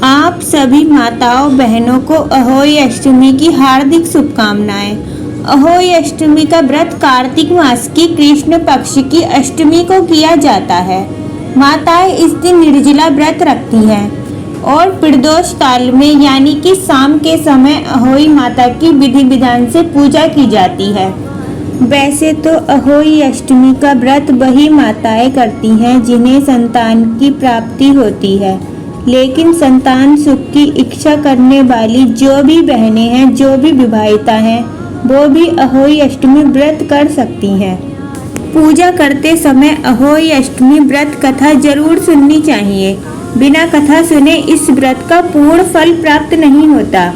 आप सभी माताओं बहनों को अहोई अष्टमी की हार्दिक शुभकामनाएं। अहोई अष्टमी का व्रत कार्तिक मास की कृष्ण पक्ष की अष्टमी को किया जाता है। माताएं इस दिन निर्जला व्रत रखती हैं और प्रदोष काल में यानी कि शाम के समय अहोई माता की विधि विधान से पूजा की जाती है। वैसे तो अहोई अष्टमी का व्रत वही माताएं करती हैं जिन्हें संतान की प्राप्ति होती है, लेकिन संतान सुख की इच्छा करने वाली जो भी बहनें हैं, जो भी विवाहिता हैं, वो भी अहोई अष्टमी व्रत कर सकती हैं। पूजा करते समय अहोई अष्टमी व्रत कथा जरूर सुननी चाहिए। बिना कथा सुने इस व्रत का पूर्ण फल प्राप्त नहीं होता।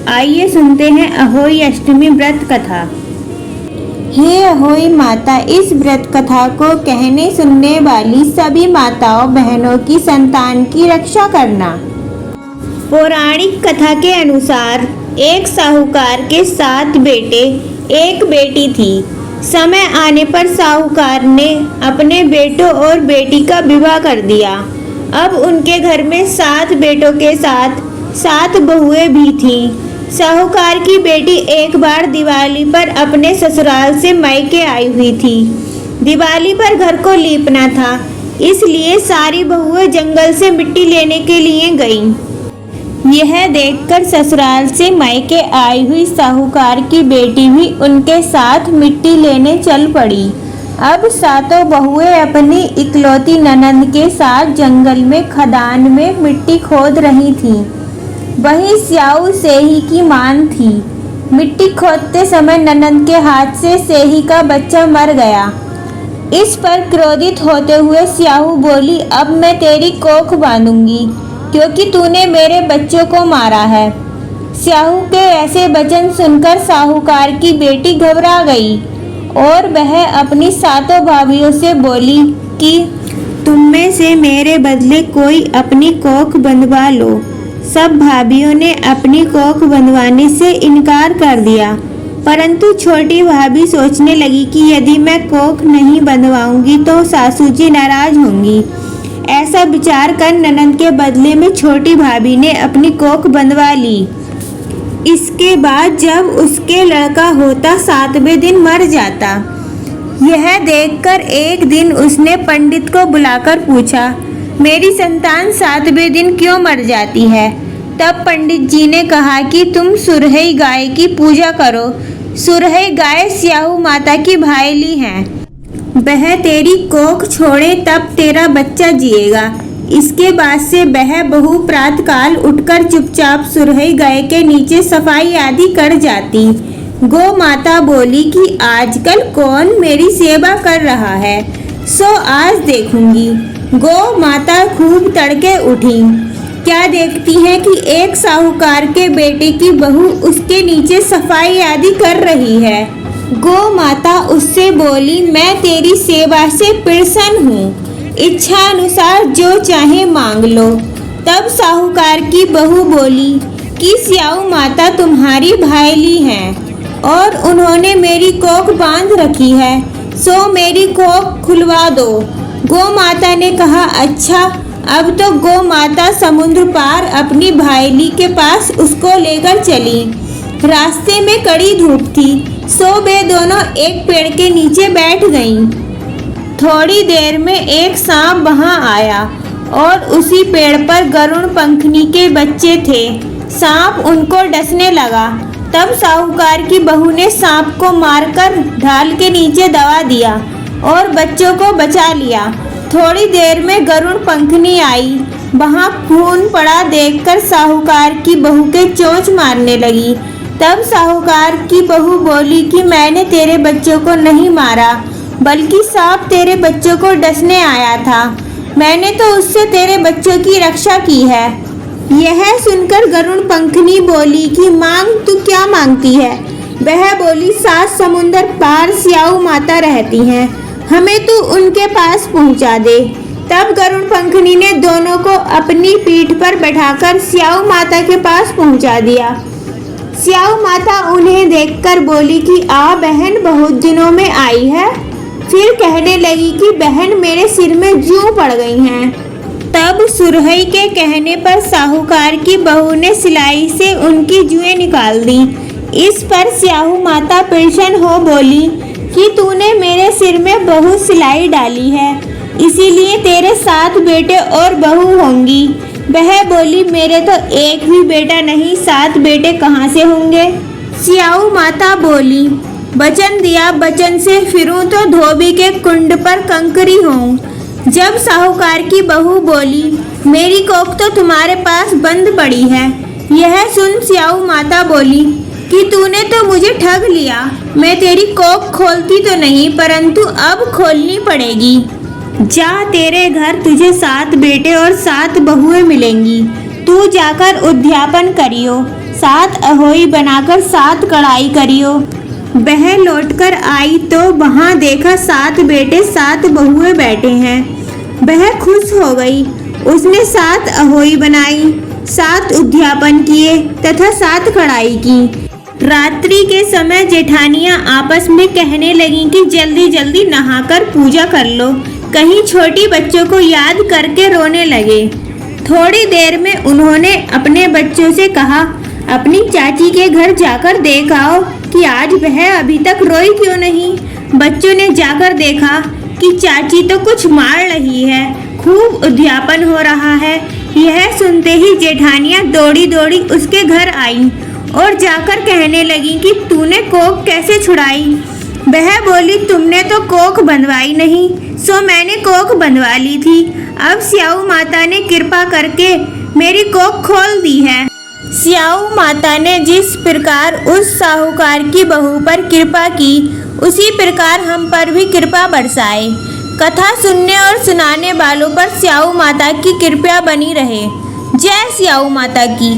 आइए सुनते हैं अहोई अष्टमी व्रत कथा। हे अहोई माता, इस व्रत कथा को कहने सुनने वाली सभी माताओं बहनों की संतान की रक्षा करना। पौराणिक कथा के अनुसार एक साहूकार के 7 बेटे, एक बेटी थी। समय आने पर साहूकार ने अपने बेटों और बेटी का विवाह कर दिया। अब उनके घर में 7 बेटों के साथ 7 बहुएं भी थीं। साहूकार की बेटी एक बार दिवाली पर अपने ससुराल से मायके आई हुई थी। दिवाली पर घर को लीपना था, इसलिए सारी बहुएं जंगल से मिट्टी लेने के लिए गईं। यह देखकर ससुराल से मायके आई हुई साहूकार की बेटी भी उनके साथ मिट्टी लेने चल पड़ी। अब 7 बहुएं अपनी इकलौती ननंद के साथ जंगल में खदान में मिट्टी खोद रही थीं। वही स्याऊ सेही की मान थी। मिट्टी खोदते समय ननंद के हाथ से सेही का बच्चा मर गया। इस पर क्रोधित होते हुए स्याऊ बोली, अब मैं तेरी कोख बांधूंगी क्योंकि तूने मेरे बच्चों को मारा है। स्याऊ के ऐसे वचन सुनकर साहूकार की बेटी घबरा गई और वह अपनी 7 भाभियों से बोली कि तुम में से मेरे बदले कोई अपनी कोख बंधवा लो। सब भाभियों ने अपनी कोख बंधवाने से इनकार कर दिया, परंतु छोटी भाभी सोचने लगी कि यदि मैं कोख नहीं बंधवाऊंगी तो सासू जी नाराज होंगी। ऐसा विचार कर ननंद के बदले में छोटी भाभी ने अपनी कोख बंधवा ली। इसके बाद जब उसके लड़का होता 7वें दिन मर जाता। यह देखकर एक दिन उसने पंडित को बुलाकर पूछा, मेरी संतान 7वें दिन क्यों मर जाती है? तब पंडित जी ने कहा कि तुम सुरहई गाय की पूजा करो। सुरहई गाय स्याऊ माता की भाईली है। वह तेरी कोख छोड़े तब तेरा बच्चा जिएगा। इसके बाद से वह बहू प्रातःकाल उठकर चुपचाप सुरहई गाय के नीचे सफाई आदि कर जाती। गौ माता बोली कि आजकल कौन मेरी सेवा कर रहा है, सो आज देखूंगी। गौ माता खूब तड़के उठी। क्या देखती है कि एक साहूकार के बेटे की बहू उसके नीचे सफाई आदि कर रही है। गौ माता उससे बोली, मैं तेरी सेवा से प्रसन्न हूँ, इच्छा अनुसार जो चाहे मांग लो। तब साहूकार की बहू बोली कि स्याऊ माता तुम्हारी भाईली हैं और उन्होंने मेरी कोख बांध रखी है, सो मेरी कोख खुलवा दो। गौ माता ने कहा, अच्छा। अब तो गौ माता समुद्र पार अपनी भाईली के पास उसको लेकर चली। रास्ते में कड़ी धूप थी, सो वे दोनों एक पेड़ के नीचे बैठ गईं। थोड़ी देर में एक सांप वहां आया और उसी पेड़ पर गरुड़ पंखनी के बच्चे थे। सांप उनको डसने लगा। तब साहूकार की बहू ने सांप को मारकर ढाल के नीचे दबा दिया और बच्चों को बचा लिया। थोड़ी देर में गरुड़ पंखनी आई। वहां खून पड़ा देखकर साहूकार की बहू के चोंच मारने लगी। तब साहूकार की बहू बोली कि मैंने तेरे बच्चों को नहीं मारा, बल्कि सांप तेरे बच्चों को डसने आया था। मैंने तो उससे तेरे बच्चों की रक्षा की है। यह सुनकर गरुड़ पंखनी बोली कि मांग, तू क्या मांगती है? वह बोली, 7 समुंदर पार स्याऊ माता रहती हैं, हमें तू उनके पास पहुंचा दे। तब गरुड़ पंखनी ने दोनों को अपनी पीठ पर बैठाकर स्याऊ माता के पास पहुंचा दिया। स्याऊ माता उन्हें देखकर बोली कि आ बहन, बहुत दिनों में आई है। फिर कहने लगी कि बहन, मेरे सिर में जूं पड़ गई हैं। तब सुरहई के कहने पर साहूकार की बहू ने सिलाई से उनकी जुएं निकाल दी। इस पर स्याहू माता प्रसन्न हो बोली कि तूने मेरे सिर में बहुत सिलाई डाली है, इसीलिए तेरे 7 बेटे और बहू होंगी। वह बोली मेरे तो एक भी बेटा नहीं, 7 बेटे कहाँ से होंगे। स्याहू माता बोली वचन दिया, वचन से फिरूं तो धोबी के कुंड पर कंकरी होऊं। जब साहूकार की बहू बोली मेरी कोख तो तुम्हारे पास बंद पड़ी है। यह सुन स्याहू माता बोली कि तूने तो मुझे ठग लिया। मैं तेरी कोख खोलती तो नहीं, परंतु अब खोलनी पड़ेगी। जा, तेरे घर तुझे 7 बेटे और 7 बहुएं मिलेंगी। तू जाकर उद्यापन करियो, 7 अहोई बनाकर 7 कढ़ाई करियो। वह लौटकर आई तो वहां देखा 7 बेटे 7 बहुएं बैठे हैं। वह खुश हो गई। उसने 7 अहोई बनाई, 7 उद्यापन किए तथा 7 कढ़ाई की। रात्रि के समय जेठानियां आपस में कहने लगीं कि जल्दी जल्दी नहाकर पूजा कर लो, कहीं छोटी बच्चों को याद करके रोने लगे। थोड़ी देर में उन्होंने अपने बच्चों से कहा अपनी चाची के घर जाकर देख आओ कि आज वह अभी तक रोई क्यों नहीं। बच्चों ने जाकर देखा कि चाची तो कुछ मार रही है, खूब उद्यापन हो रहा है। यह सुनते ही जेठानियां दौड़ी दौड़ी उसके घर आई और जाकर कहने लगी कि तूने कोख कैसे छुड़ाई। वह बोली तुमने तो कोख बंधवाई नहीं, सो मैंने कोख बंधवा ली थी। अब स्याहू माता ने कृपा करके मेरी कोख खोल दी है। स्याहू माता ने जिस प्रकार उस साहूकार की बहू पर कृपा की, उसी प्रकार हम पर भी कृपा बरसाए। कथा सुनने और सुनाने वालों पर स्याहू माता की कृपा बनी रहे। जय स्याहू माता की।